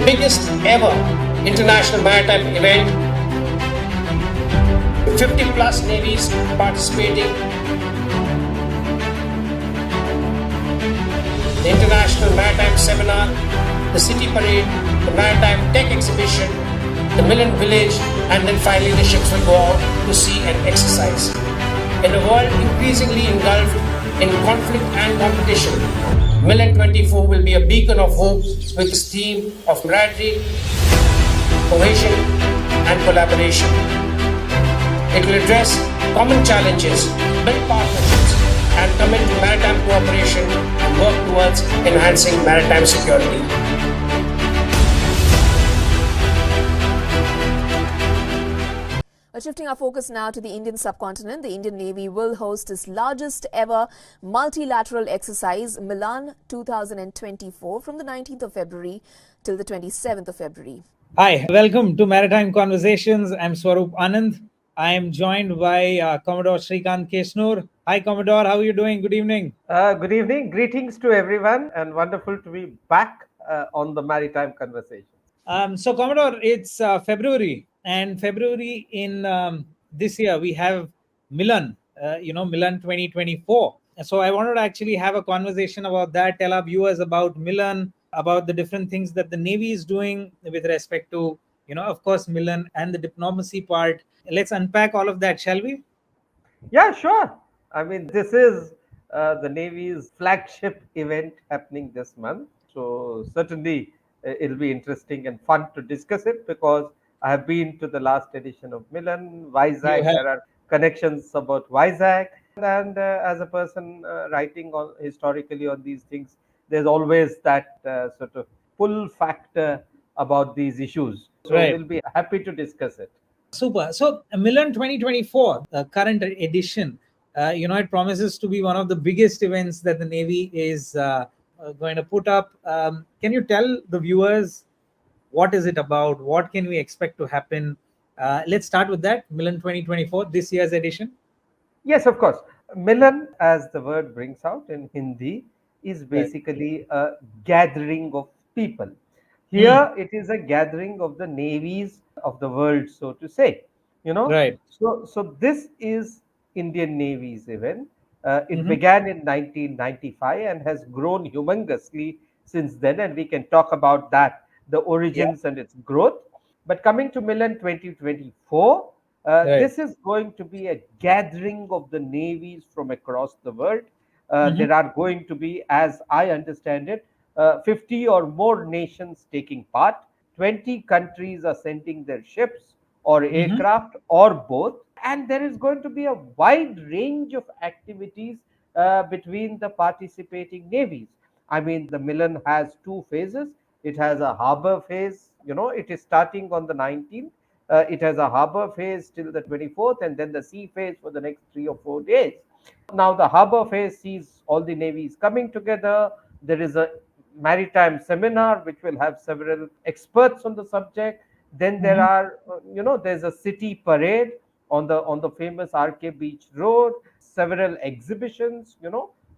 biggest ever international maritime event, 50 plus navies participating. The International Maritime Seminar, the City Parade, the Maritime Tech Exhibition, the MILAN Village, and then finally the ships will go out to sea and exercise. In a world increasingly engulfed in conflict and competition, MILAN 24 will be a beacon of hope with its theme of camaraderie, cohesion, and collaboration. It will address common challenges, build partnerships, and commit to maritime cooperation and work towards enhancing maritime security. Shifting our focus now to the Indian subcontinent, the Indian Navy will host its largest ever multilateral exercise, MILAN 2024, from the 19th of February till the 27th of February. Hi, welcome to Maritime Conversations. I'm Swaroop, Anand. I am joined by Commodore Srikant Kesnur. Hi, Commodore. How are you doing? Good evening. Good evening. Greetings to everyone, and wonderful to be back on the Maritime Conversation. So, Commodore, it's February, and February in this year we have MILAN, MILAN 2024. So, I wanted to actually have a conversation about that, tell our viewers about MILAN, about the different things that the Navy is doing with respect to, of course, MILAN and the diplomacy part. Let's unpack all of that, shall we? Yeah, sure. I mean, this is the Navy's flagship event happening this month. So certainly it'll be interesting and fun to discuss it, because I have been to the last edition of MILAN, Vizag. There are connections about Vizag. And as a person writing on historically on these things, there's always that sort of pull factor about these issues. So we'll be happy to discuss it. Super. So MILAN 2024, current edition, it promises to be one of the biggest events that the Navy is going to put up. Can you tell the viewers what is it about? What can we expect to happen? Let's start with that. MILAN 2024, this year's edition. Yes, of course. MILAN, as the word brings out in Hindi, is basically a gathering of people. Here it is a gathering of the navies of the world, so to say. So this is Indian Navy's event. It began in 1995 and has grown humongously since then, and we can talk about that, the origins and its growth. But coming to MILAN 2024, this is going to be a gathering of the navies from across the world. There are going to be, as I understand it, 50 or more nations taking part. 20 countries are sending their ships or aircraft or both. And there is going to be a wide range of activities between the participating navies. I mean, the MILAN has two phases. It has a harbor phase. It is starting on the 19th. It has a harbor phase till the 24th, and then the sea phase for the next 3 or 4 days. Now, the harbor phase sees all the navies coming together. There is a maritime seminar which will have several experts on the subject. Then there are, there's a city parade on the famous RK Beach Road. Several exhibitions,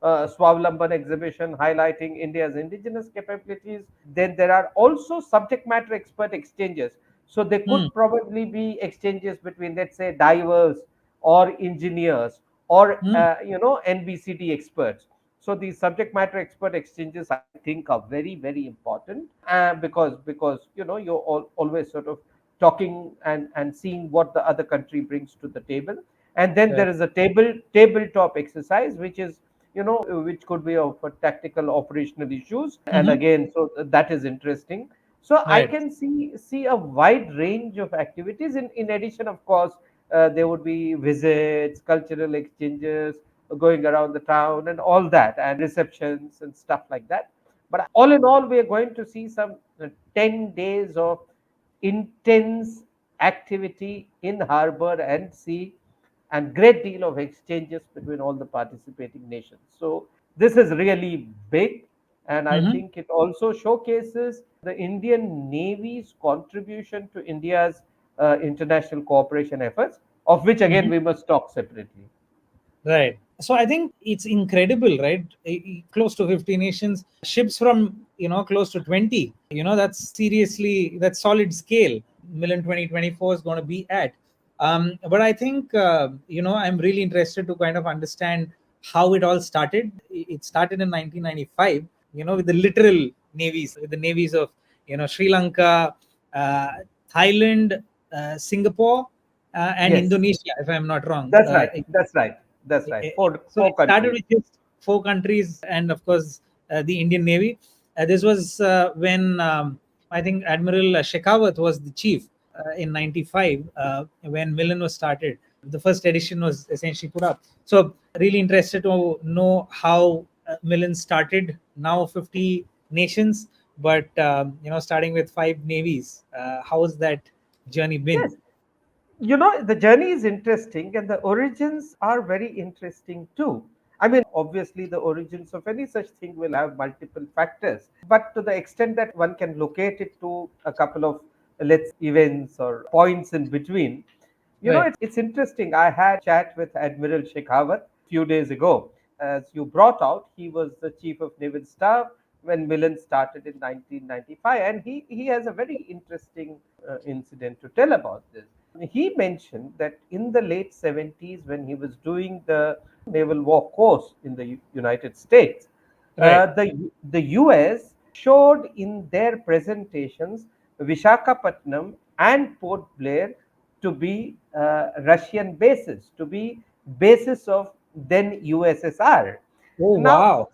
Swavlamban exhibition highlighting India's indigenous capabilities. Then there are also subject matter expert exchanges. So there could probably be exchanges between, let's say, divers or engineers or NBCD experts. So these subject matter expert exchanges, I think, are very, very important because you're always sort of talking and seeing what the other country brings to the table. And then there is a tabletop exercise, which is which could be of tactical operational issues. And again, so that is interesting. So I can see a wide range of activities. In addition, of course, there would be visits, cultural exchanges, going around the town and all that, and receptions and stuff like that. But all in all, we are going to see some 10 days of intense activity in harbor and sea, and great deal of exchanges between all the participating nations. So this is really big, and I think it also showcases the Indian Navy's contribution to India's international cooperation efforts, of which again we must talk separately. Right. So I think it's incredible, right? Close to 50 nations, ships from, close to 20. That's solid scale. Milan 2024 is going to be at. But I think, I'm really interested to kind of understand how it all started. It started in 1995, with the literal navies, with the navies of, Sri Lanka, uh, Thailand, Singapore, and Yes, Indonesia, if I'm not wrong. that's right. That's right. That's right. Four So four it started countries. with just four countries, and of course, the Indian Navy. This was when I think Admiral Shekhawat was the chief in '95 when Milan was started. The first edition was essentially put up. So, really interested to know how Milan started. Now 50 nations, but starting with five navies. How has that journey been? Yes. The journey is interesting and the origins are very interesting too. I mean, obviously, the origins of any such thing will have multiple factors, but to the extent that one can locate it to a couple of, let's events or points in between, Right. it's interesting. I had chat with Admiral Shekhawat few days ago. As you brought out, he was the chief of naval staff when Milan started in 1995, and he has a very interesting incident to tell about this. He mentioned that in the late 70s, when he was doing the naval war course in the United States, Right. the US showed in their presentations Vishakhapatnam and Port Blair to be Russian bases, to be bases of then USSR. Oh, Now,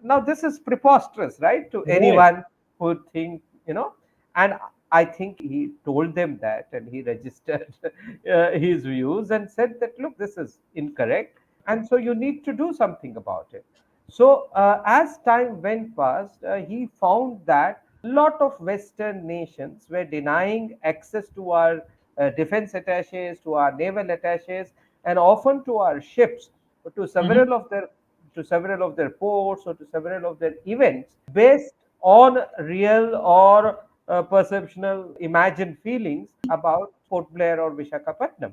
wow. this is preposterous, right, to Right. anyone who would think, and I think he told them that, and he registered his views and said that, look, this is incorrect, and so you need to do something about it. So as time went past, he found that a lot of Western nations were denying access to our defense attaches, to our naval attaches, and often to our ships, to Hmm. several of their ports or to several of their events based on real or perceptional imagined feelings about Port Blair or Vishakhapatnam.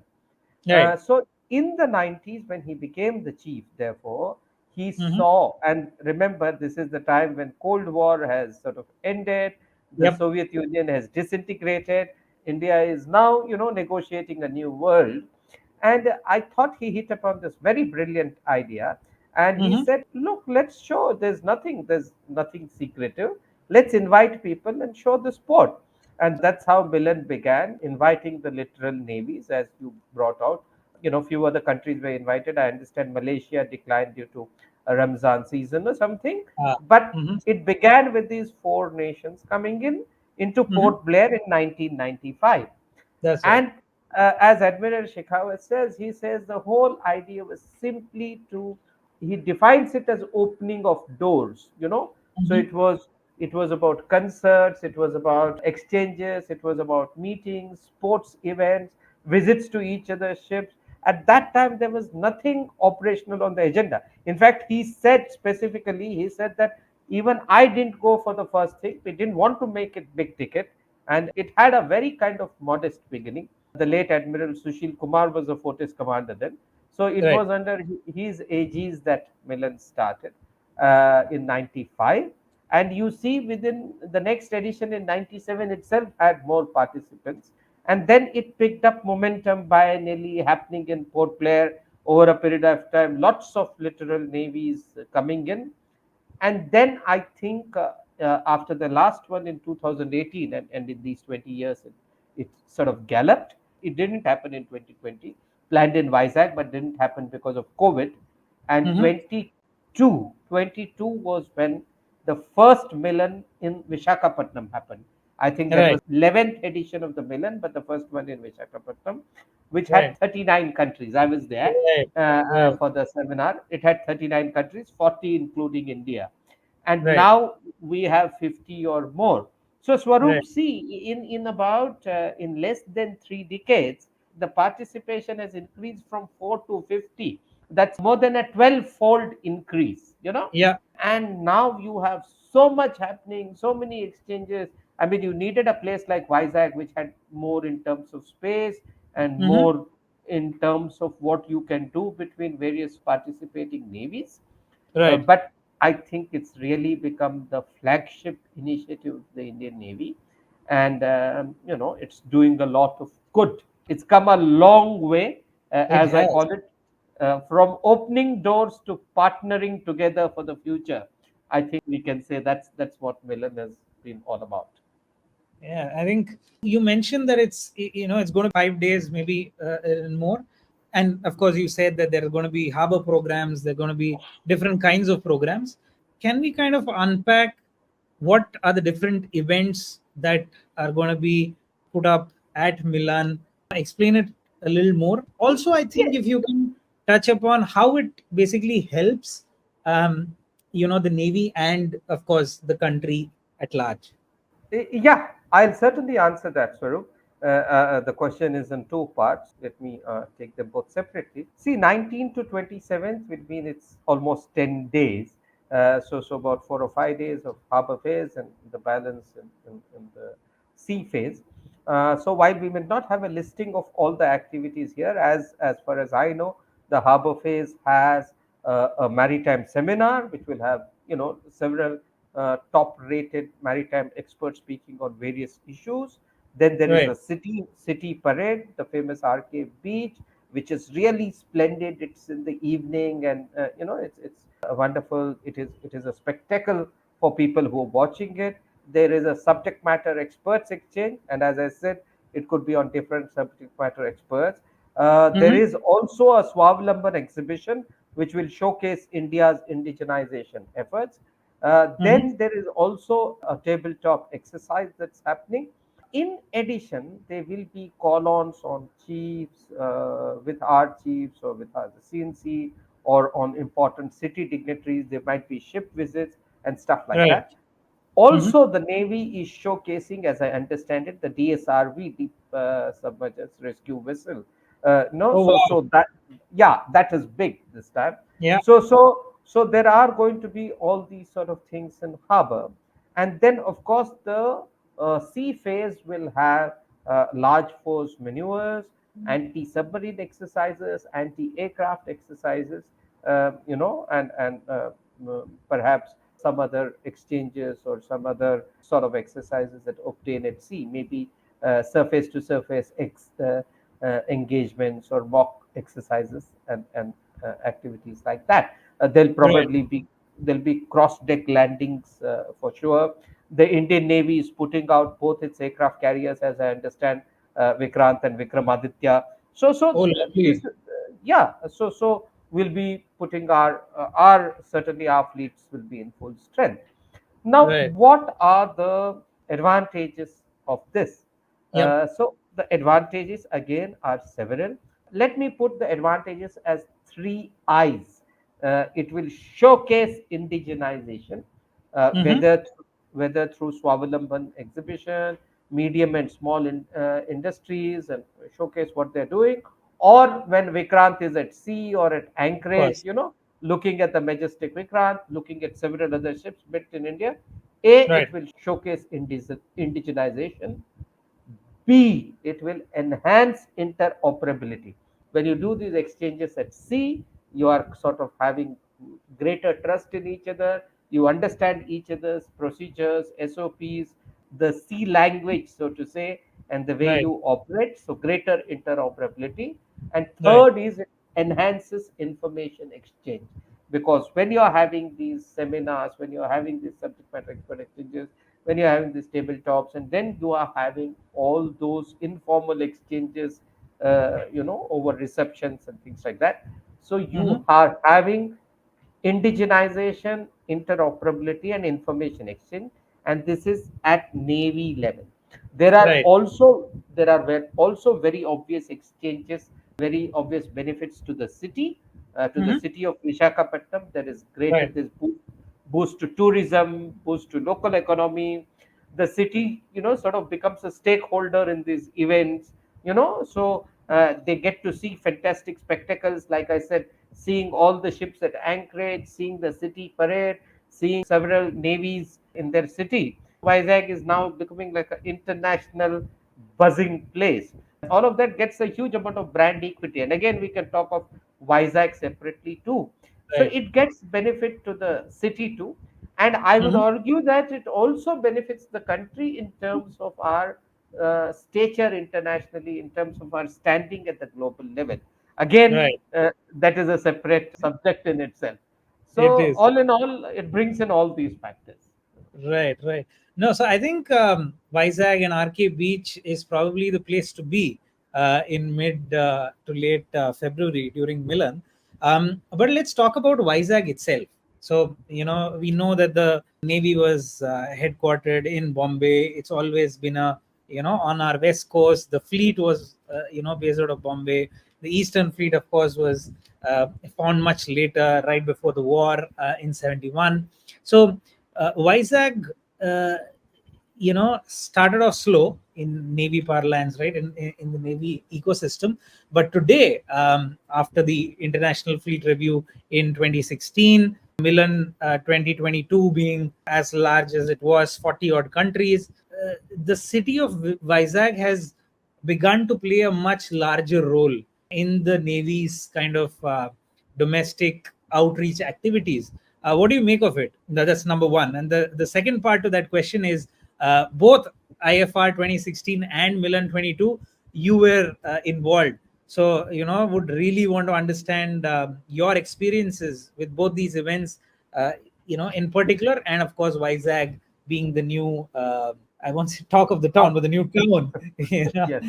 Right. So in the 90s, when he became the chief, therefore, he Hmm. saw, and remember, this is the time when Cold War has sort of ended, the Yep. Soviet Union has disintegrated, India is now, negotiating a new world. And I thought he hit upon this very brilliant idea. And he Hmm. said, look, let's show there's nothing secretive. Let's invite people and show the sport. And that's how Milan began, inviting the literal navies, as you brought out. Few other countries were invited. I understand Malaysia declined due to a Ramzan season or something. Uh, But hmm. it began with these four nations coming into Hmm. Port Blair in 1995. That's right. And as Admiral Shekhawat says, he says the whole idea was simply he defines it as opening of doors. So Hmm. it was about concerts, it was about exchanges, it was about meetings, sports events, visits to each other's ships. At that time, there was nothing operational on the agenda. In fact, he said specifically, he said that even I didn't go for the first thing. We didn't want to make it big ticket, and it had a very kind of modest beginning. The late Admiral Sushil Kumar was the fortress commander then. So it Right. was under his aegis that Milan started in 95. And you see, within the next edition in 97 itself had more participants. And then it picked up momentum biennially happening in Port Blair over a period of time. Lots of literal navies coming in, and then I think after the last one in 2018, and in these 20 years, it sort of galloped. It didn't happen in 2020, planned in Vizag, but didn't happen because of COVID. And Hmm. 22 was when the first Milan in Vishakhapatnam happened. I think that Right. was 11th edition of the Milan, but the first one in Vishakhapatnam, which had Right. 39 countries. I was there Right. Right. for the seminar. It had 39 countries, 40 including India, and Right. now we have 50 or more. So Right. Swaroop, see, in about in less than 3 decades, the participation has increased from 4 to 50. That's more than a 12-fold increase. Yeah. And now you have so much happening, so many exchanges. I mean, you needed a place like Vizag, which had more in terms of space and Hmm. more in terms of what you can do between various participating navies. Right. But I think it's really become the flagship initiative of the Indian Navy, and it's doing a lot of good. It's come a long way, It as I has. call it, from opening doors to partnering together for the future. I think we can say that's what Milan has been all about. Yeah, I think you mentioned that it's going to be 5 days, maybe and more. And of course, you said that there are going to be harbor programs. There are going to be different kinds of programs. Can we kind of unpack what are the different events that are going to be put up at Milan? Explain it a little more. Also, I think if you can touch upon how it basically helps, the Navy and of course the country at large. Yeah, I'll certainly answer that, Swaroop. The question is in two parts. Let me take them both separately. See, 19 to 27th will mean it's almost 10 days. So about 4 or 5 days of harbor phase and the balance in the sea phase. So while we may not have a listing of all the activities here, as far as I know, the harbor phase has a maritime seminar which will have several top rated maritime experts speaking on various issues. Then there is a Right. city parade, the famous RK beach, which is really splendid. It's in the evening, and it's wonderful. It is a spectacle for people who are watching it. There is a subject matter experts exchange, and as I said, it could be on different subject matter experts. There Mm-hmm. is also a Swawalamban exhibition which will showcase India's indigenization efforts. Mm-hmm. Then there is also a tabletop exercise that's happening. In addition, there will be call-ons on chiefs, with our chiefs or with the CNC, or on important city dignitaries. There might be ship visits and stuff like Right. that. Mm-hmm. Also, the Navy is showcasing, as I understand it, the DSRV, Deep Submerged Rescue Vessel. No, Oh so wow. so that, yeah, that is big this time. Yeah. So there are going to be all these sort of things in harbor, and then of course the sea phase will have large force maneuvers, anti-submarine exercises, anti-aircraft exercises, and perhaps some other exchanges or some other sort of exercises that obtain at sea, maybe surface to surface engagements or mock exercises and activities like that. Right. There'll be cross deck landings for sure. The Indian Navy is putting out both its aircraft carriers, as I understand, Vikrant and Vikramaditya. Oh, This lovely. yeah, so we'll be putting our certainly our fleets will be in full strength. Now, Right. what are the advantages of this? Yep. So the advantages again are several. Let me put the advantages as three I's. It will showcase indigenization, Mm-hmm. whether through Swawalamban exhibition, medium and small industries, and showcase what they're doing, or when Vikrant is at sea or at Of anchorage, course. looking at the majestic Vikrant, looking at several other ships built in India. A, Right. it will showcase indigenization. B, it will enhance interoperability. When you do these exchanges at sea, you are sort of having greater trust in each other. You understand each other's procedures, SOPs, the sea language, so to say, and the way Right. you operate. So, greater interoperability. And Right. third is it enhances information exchange, because when you are having these seminars, when you are having these subject matter expert exchanges, when you're having these tabletops, and then you are having all those informal exchanges, over receptions and things like that. So Mm-hmm. you are having indigenization, interoperability, and information exchange, and this is at Navy level. Right. There are also very obvious exchanges, very obvious benefits to the city, Mm-hmm. of Vishakhapatnam. There is greater Right. this boost to tourism, boost to local economy. The city, sort of becomes a stakeholder in these events. So they get to see fantastic spectacles, like I said, seeing all the ships at anchorage, seeing the city parade, seeing several navies in their city. Vizag is now becoming like an international buzzing place. All of that gets a huge amount of brand equity. And again, we can talk of Vizag separately too. So Right. it gets benefit to the city too. And I would Hmm. argue that it also benefits the country in terms of our stature internationally, in terms of our standing at the global level. Again, Right. that is a separate subject in itself. It So, is. all in all, it brings in all these factors. Right, right. No, so I think Vizag and RK Beach is probably the place to be in mid to late February during Milan. But let's talk about Vizag itself. So, we know that the Navy was headquartered in Bombay. It's always been on our west coast. The fleet was, based out of Bombay. The Eastern Fleet, of course, was found much later, right before the war in 71. So, Vizag, uh, started off slow in Navy parlance, right? In the Navy ecosystem. But today, after the International Fleet Review in 2016, Milan 2022 being as large as it was, 40 odd countries, the city of Vizag has begun to play a much larger role in the Navy's kind of domestic outreach activities. What do you make of it? That's number one. And the second part to that question is both IFR 2016 and Milan 22, you were involved. So, would really want to understand your experiences with both these events, in particular, and of course, Vizag being the new, I won't say talk of the town, but the new town. you know? Yes,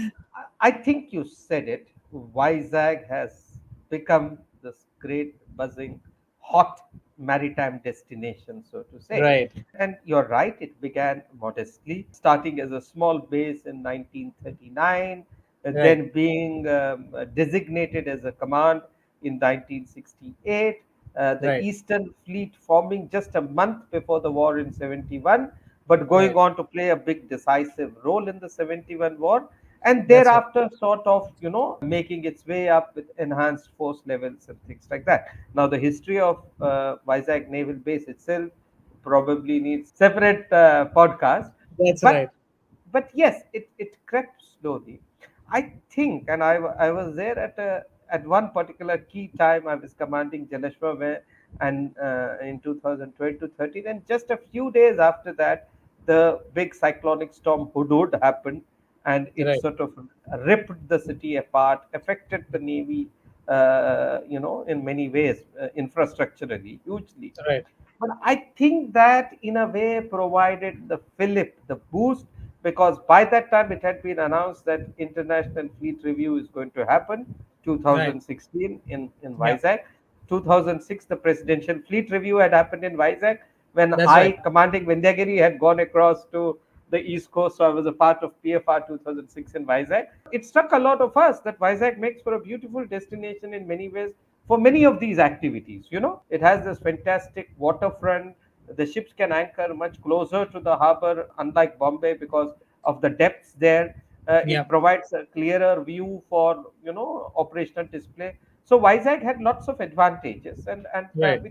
I think you said it. Vizag has become this great, buzzing, hot maritime destination, so to say. Right, And you're right, it began modestly, starting as a small base in 1939, right, then being designated as a command in 1968, the right, Eastern Fleet forming just a month before the war in 71, but going right. on to play a big decisive role in the 71 war, and That's right. thereafter sort of making its way up with enhanced force levels and things like that. Now the history of Vizag naval base itself probably needs separate podcast, That's but right. yes, it crept slowly. I think, and I was there at one particular key time. I was commanding Jaleshwar, where and in 2012 to 13, and just a few days after that, the big cyclonic storm Hudud happened, and it Right, sort of ripped the city apart, affected the navy, in many ways, infrastructurally, hugely. right, But I think that in a way provided the fillip, the boost, because by that time it had been announced that International Fleet Review is going to happen, right. 2016 in Yeah, Vizag. 2006, the Presidential Fleet Review had happened in Vizag when that's I, right. commanding Vindhyagiri, had gone across to the East Coast. So I was a part of PFR 2006 in Vizag. It struck a lot of us that Vizag makes for a beautiful destination in many ways for many of these activities. It has this fantastic waterfront. The ships can anchor much closer to the harbor, unlike Bombay, because of the depths there. Yeah, It provides a clearer view for operational display. So Vizag had lots of advantages, and right,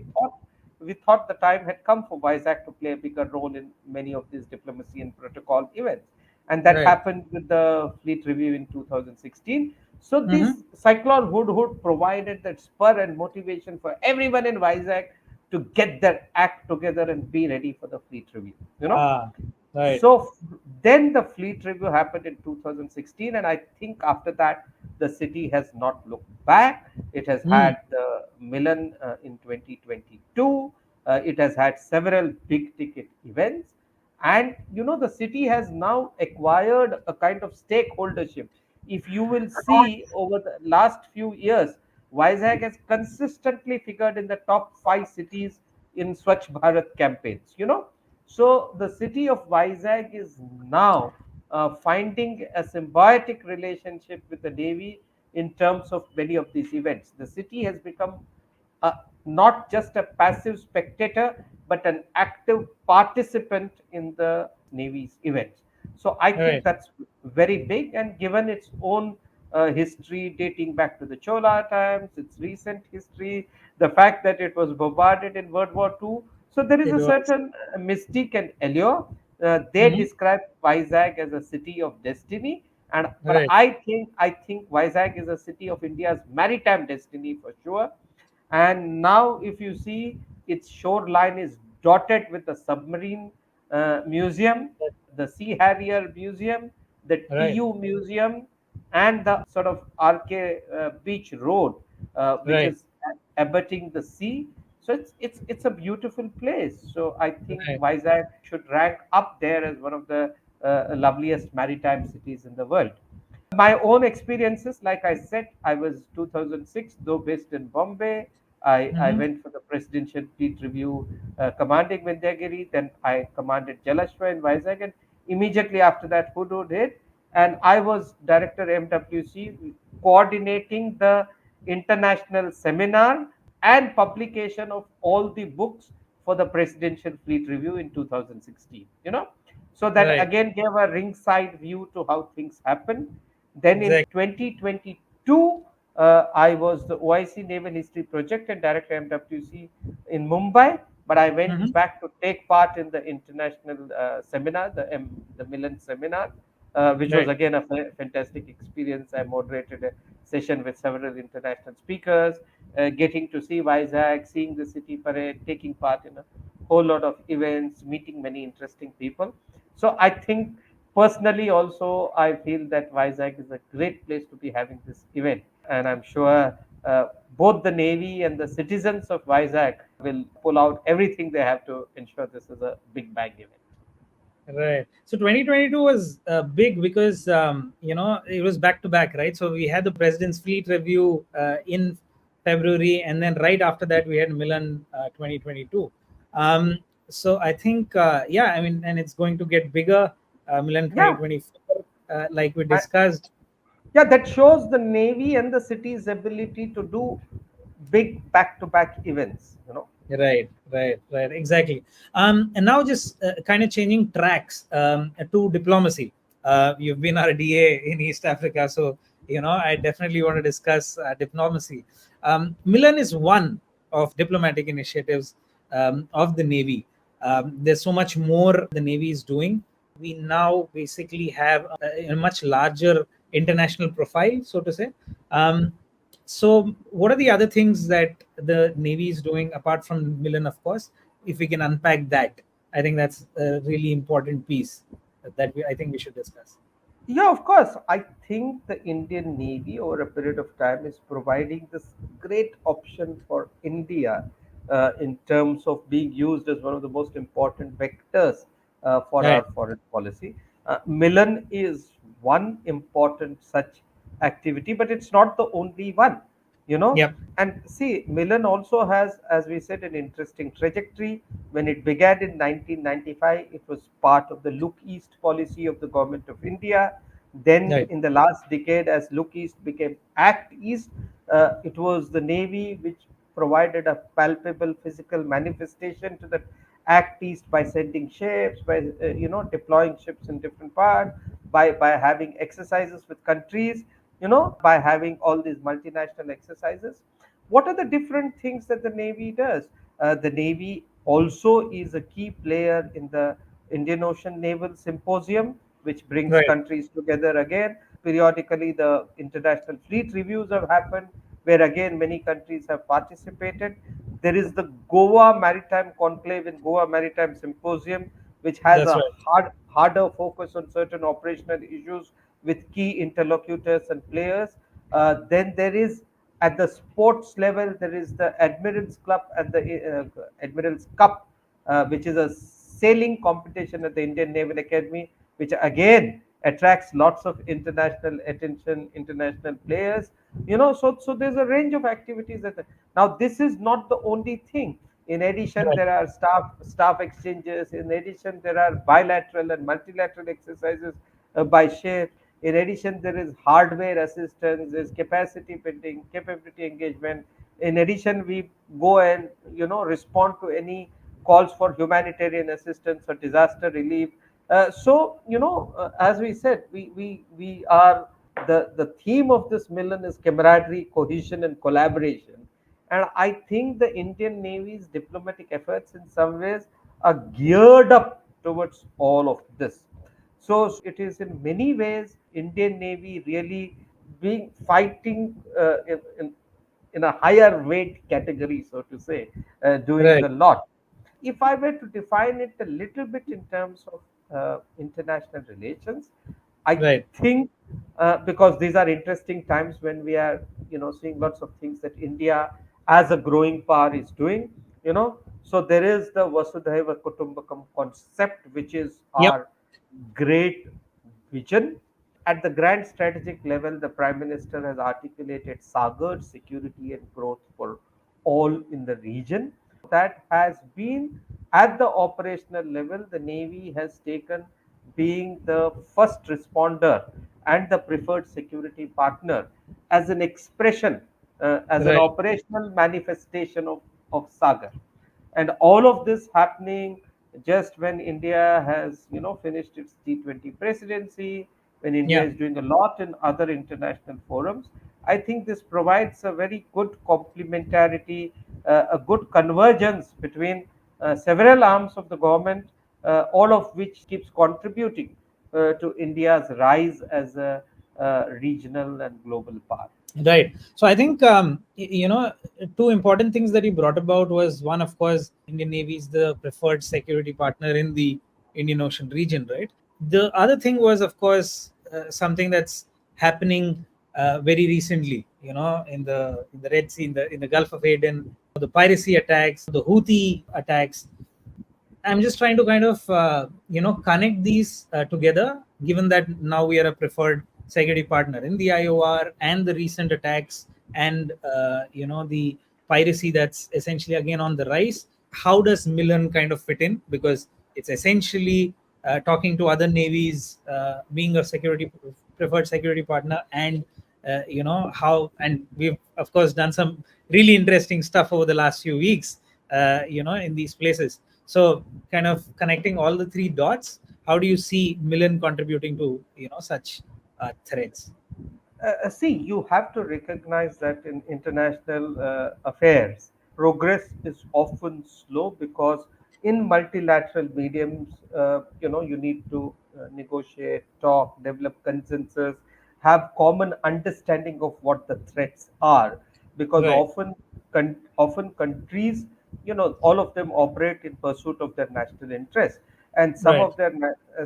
we thought the time had come for Vizag to play a bigger role in many of these diplomacy and protocol events. And that right. happened with the fleet review in 2016. So Mm-hmm. this Cyclone Hood provided that spur and motivation for everyone in Vizag to get their act together and be ready for the fleet review. Ah, right, So then the fleet review happened in 2016, and I think after that the city has not looked back. It has mm, had the Milan in 2022. It has had several big ticket events, and the city has now acquired a kind of stakeholdership. If you will see over the last few years, Vizag has consistently figured in the top 5 cities in Swachh Bharat campaigns. So the city of Vizag is now finding a symbiotic relationship with the Navy in terms of many of these events. The city has become uh, not just a passive spectator, but an active participant in the Navy's events. So I think right, that's very big, and given its own history dating back to the Chola times, its recent history, the fact that it was bombarded in World War II, so there is it a was. certain mystique and allure. They Mm-hmm. describe Vizag as a city of destiny, and but Right, I think Vizag is a city of India's maritime destiny for sure. And now, if you see, its shoreline is dotted with the submarine museum, the Sea Harrier Museum, the Right, TU Museum, and the sort of Arke Beach Road, which right, is abutting the sea. So it's a beautiful place. So I think right. Vizag should rank up there as one of the loveliest maritime cities in the world. My own experiences, like I said, I was 2006, though based in Bombay. I Hmm. went for the presidential fleet review, commanding Vindhyagiri. Then I commanded Jalashwa in Vizag, and immediately after that, Hudud hit. And I was director MWC, coordinating the international seminar and publication of all the books for the presidential fleet review in 2016. So that Right, again gave a ringside view to how things happen. Then in exactly. 2022, I was the OIC Naval History Project and Director MWC in Mumbai, but I went Hmm. back to take part in the international seminar, the Milan seminar, which was Right, again a fantastic experience. I moderated a session with several international speakers, getting to see Vizag, seeing the city parade, taking part in a whole lot of events, meeting many interesting people. So I think personally also I feel that Vizag is a great place to be having this event, and I'm sure both the Navy and the citizens of Vizag will pull out everything they have to ensure this is a big bang event. right. So 2022 was big because it was back to back, right? So we had the President's Fleet Review in February, and then right after that we had Milan 2022. Um, so I think, yeah, I mean, and it's going to get bigger. Milan Yeah, 2024, like we I, discussed. yeah, that shows the Navy and the city's ability to do big back-to-back events. Right, right, right, exactly. And now just kind of changing tracks to diplomacy. You've been our DA in East Africa, so I definitely want to discuss diplomacy. Milan is one of diplomatic initiatives of the Navy. There's so much more the Navy is doing. We now basically have a much larger international profile, so to say. Um, so, what are the other things that the Navy is doing apart from Milan, of course? If we can unpack that, I think that's a really important piece that I think we should discuss. Yeah, of course. I think the Indian Navy over a period of time is providing this great option for India in terms of being used as one of the most important vectors for Right. our foreign policy. Milan is one important such activity, but it's not the only one, you know. Yep. And see, Milan also has, as we said, an interesting trajectory. When it began in 1995, it was part of the Look East policy of the government of India. Then, Right. in the last decade, as Look East became Act East, it was the Navy which provided a palpable physical manifestation to the Act East by sending ships, by deploying ships in different parts, by having exercises with countries, by having all these multinational exercises. What are the different things that the Navy does? The Navy also is a key player in the Indian Ocean Naval Symposium, which brings Right. countries together again. Periodically, the international fleet reviews have happened, where again many countries have participated. There is the Goa Maritime Conclave and Goa Maritime Symposium, which has That's a right. harder focus on certain operational issues with key interlocutors and players. Then there is at the sports level, there is the Admirals Club and the Admirals Cup, which is a sailing competition at the Indian Naval Academy, which again attracts lots of international attention, international players. So there's a range of activities now this is not the only thing. In addition, Right. there are staff exchanges. In addition, there are bilateral and multilateral exercises by ship. In addition, there is hardware assistance, there's capacity building, capability engagement. In addition, we go and respond to any calls for humanitarian assistance or disaster relief. As we said, we are the theme of this Milan is camaraderie, cohesion, and collaboration. And I think the Indian Navy's diplomatic efforts, in some ways, are geared up towards all of this. So it is in many ways Indian Navy really being fighting in a higher weight category, so to say, doing Right. the lot. If I were to define it a little bit in terms of international relations, I Right. think because these are interesting times when we are, seeing lots of things that India, as a growing power, is doing. So there is the Vasudhaiva Kutumbakam concept, which is Yep. our great vision. At the grand strategic level, the Prime Minister has articulated SAGAR, security and growth for all in the region. That has been at the operational level, the Navy has taken being the first responder and the preferred security partner as an expression, as an Right. operational manifestation of SAGAR. And all of this happening just when India has, finished its G20 presidency, when India Yeah. is doing a lot in other international forums. I think this provides a very good complementarity, a good convergence between several arms of the government, all of which keeps contributing to India's rise as a regional and global power. Right. So I think two important things that you brought about was one, of course, Indian Navy is the preferred security partner in the Indian Ocean region, right? The other thing was, of course, something that's happening very recently. In the Red Sea, in the Gulf of Aden, the piracy attacks, the Houthi attacks. I'm just trying to kind of connect these together, given that now we are a preferred security partner in the IOR and the recent attacks and the piracy that's essentially again on the rise. How does Milan kind of fit in? Because it's essentially talking to other navies, being a security preferred security partner, and how, and we've of course done some really interesting stuff over the last few weeks, in these places. So, kind of connecting all the three dots, how do you see Milan contributing to such threads? See, you have to recognize that in international affairs, progress is often slow because in multilateral mediums, you need to negotiate, talk, develop consensus, have common understanding of what the threats are. Because Right, often countries, all of them operate in pursuit of their national interest, and right,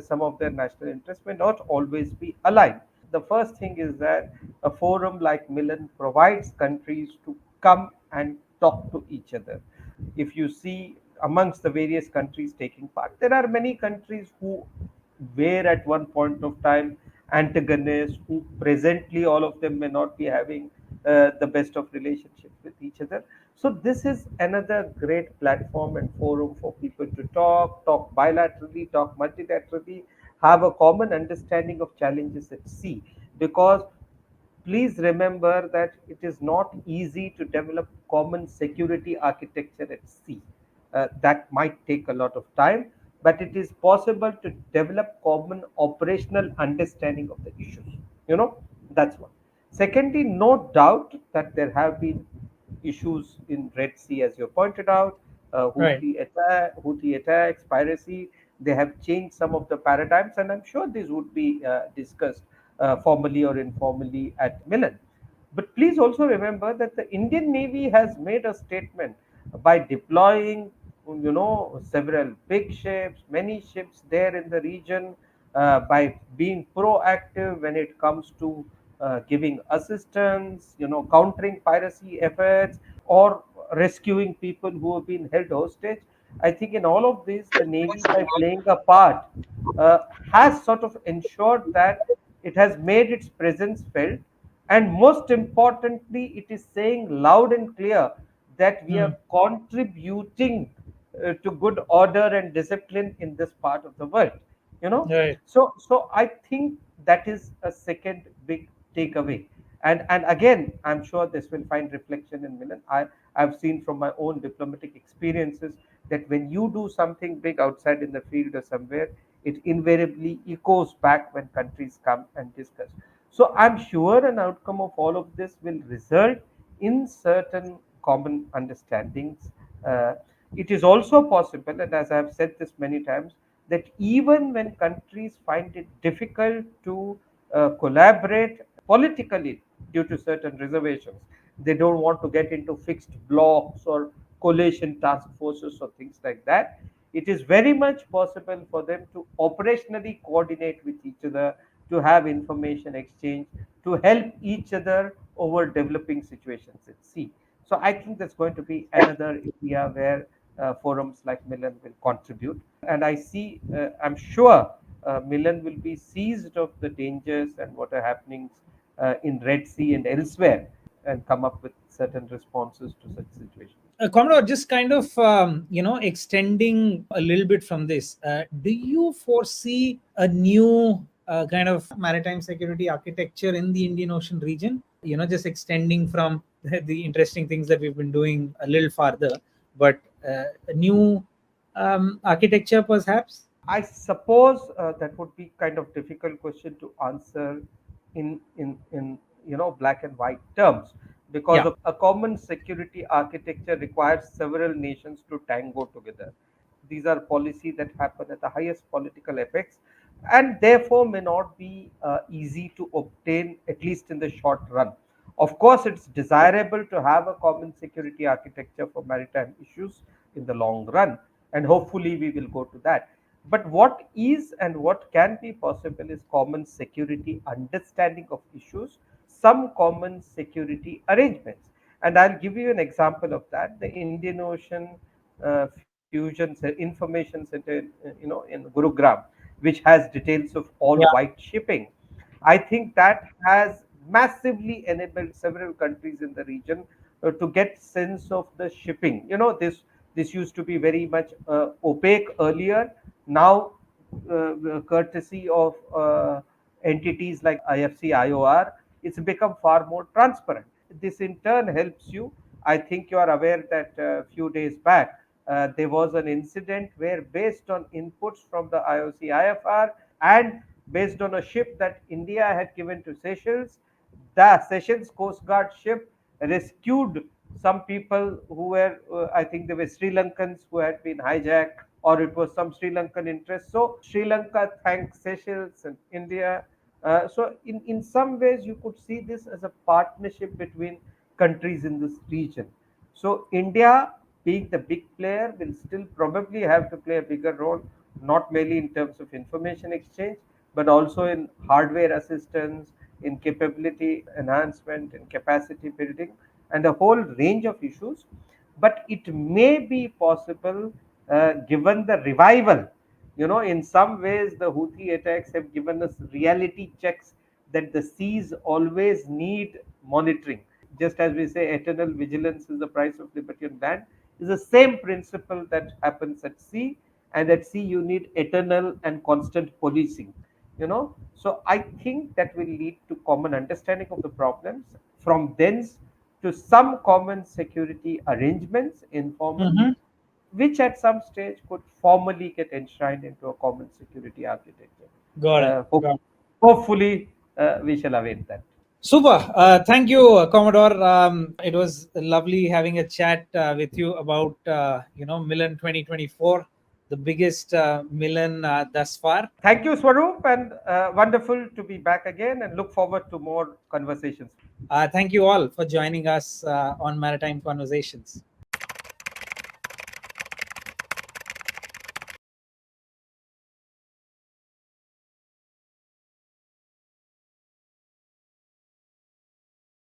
some of their national interests may not always be aligned. The first thing is that a forum like Milan provides countries to come and talk to each other. If you see amongst the various countries taking part, there are many countries who were at one point of time antagonists, who presently all of them may not be having the best of relationships with each other. So this is another great platform and forum for people to talk bilaterally, talk multilaterally, have a common understanding of challenges at sea. Because please remember that it is not easy to develop common security architecture at sea. That might take a lot of time, but it is possible to develop common operational understanding of the issues. That's one. Secondly, no doubt that there have been issues in Red Sea, as you pointed out, right, Houthi attacks, piracy. They have changed some of the paradigms, and I'm sure these would be discussed formally or informally at Milan. But please also remember that the Indian Navy has made a statement by deploying, several big ships, many ships there in the region, by being proactive when it comes to giving assistance, countering piracy efforts, or rescuing people who have been held hostage. I think in all of this, the Navy, by playing a part, uh, has sort of ensured that it has made its presence felt, and most importantly, it is saying loud and clear that we are mm, contributing to good order and discipline in this part of the world. You know, right, so I think that is a second big takeaway. And again, I'm sure this will find reflection in Milan. I've seen from my own diplomatic experiences that when you do something big outside in the field or somewhere, it invariably echoes back when countries come and discuss. So I'm sure an outcome of all of this will result in certain common understandings. Uh, it is also possible, and as I've said this many times, that even when countries find it difficult to collaborate politically due to certain reservations, They don't want to get into fixed blocks or coalition task forces or things like that. It is very much possible for them to operationally coordinate with each other, to have information exchange, to help each other over developing situations at sea. So I think that's going to be another area where forums like Milan will contribute. And I'm sure Milan will be seized of the dangers and what are happening in Red Sea and elsewhere, and come up with certain responses to such situations. Commodore, just kind of extending a little bit from this, do you foresee a new kind of maritime security architecture in the Indian Ocean region? Just extending from the interesting things that we've been doing a little farther, but a new architecture perhaps. I suppose that would be kind of difficult question to answer in black and white terms, because Yeah. of a common security architecture requires several nations to tango together. These are policies that happen at the highest political apex, and therefore may not be easy to obtain, at least in the short run. Of course, it's desirable to have a common security architecture for maritime issues in the long run, and hopefully we will go to that. But what is and what can be possible is common security understanding of issues, some common security arrangements. And I'll give you an example of that. The Indian Ocean Information Center, in Gurugram, which has details of all Yeah. white shipping. I think that has massively enabled several countries in the region to get sense of the shipping. This used to be very much opaque earlier. Now, courtesy of entities like IFC, IOR, it's become far more transparent. This in turn helps you. I think you are aware that a few days back there was an incident where, based on inputs from the IOC, IFR, and based on a ship that India had given to Seychelles, the Seychelles Coast Guard ship rescued some people who were, I think they were Sri Lankans who had been hijacked, or it was some Sri Lankan interest. So Sri Lanka thanks Seychelles and India. In some ways, you could see this as a partnership between countries in this region. So India, being the big player, will still probably have to play a bigger role, not merely in terms of information exchange, but also in hardware assistance, in capability enhancement, in capacity building, and a whole range of issues. But it may be possible, given the revival. In some ways, the Houthi attacks have given us reality checks that the seas always need monitoring. Just as we say, eternal vigilance is the price of liberty on land, is the same principle that happens at sea. And at sea, you need eternal and constant policing. So I think that will lead to common understanding of the problems, from thence to some common security arrangements, informal, Hmm. which at some stage could formally get enshrined into a common security architecture. Got it. Uh, hope, Hopefully, we shall await that. Super. Thank you, Commodore. It was lovely having a chat with you about Milan 2024, the biggest Milan thus far. Thank you, Swaroop, and wonderful to be back again, and look forward to more conversations. Thank you all for joining us on Maritime Conversations.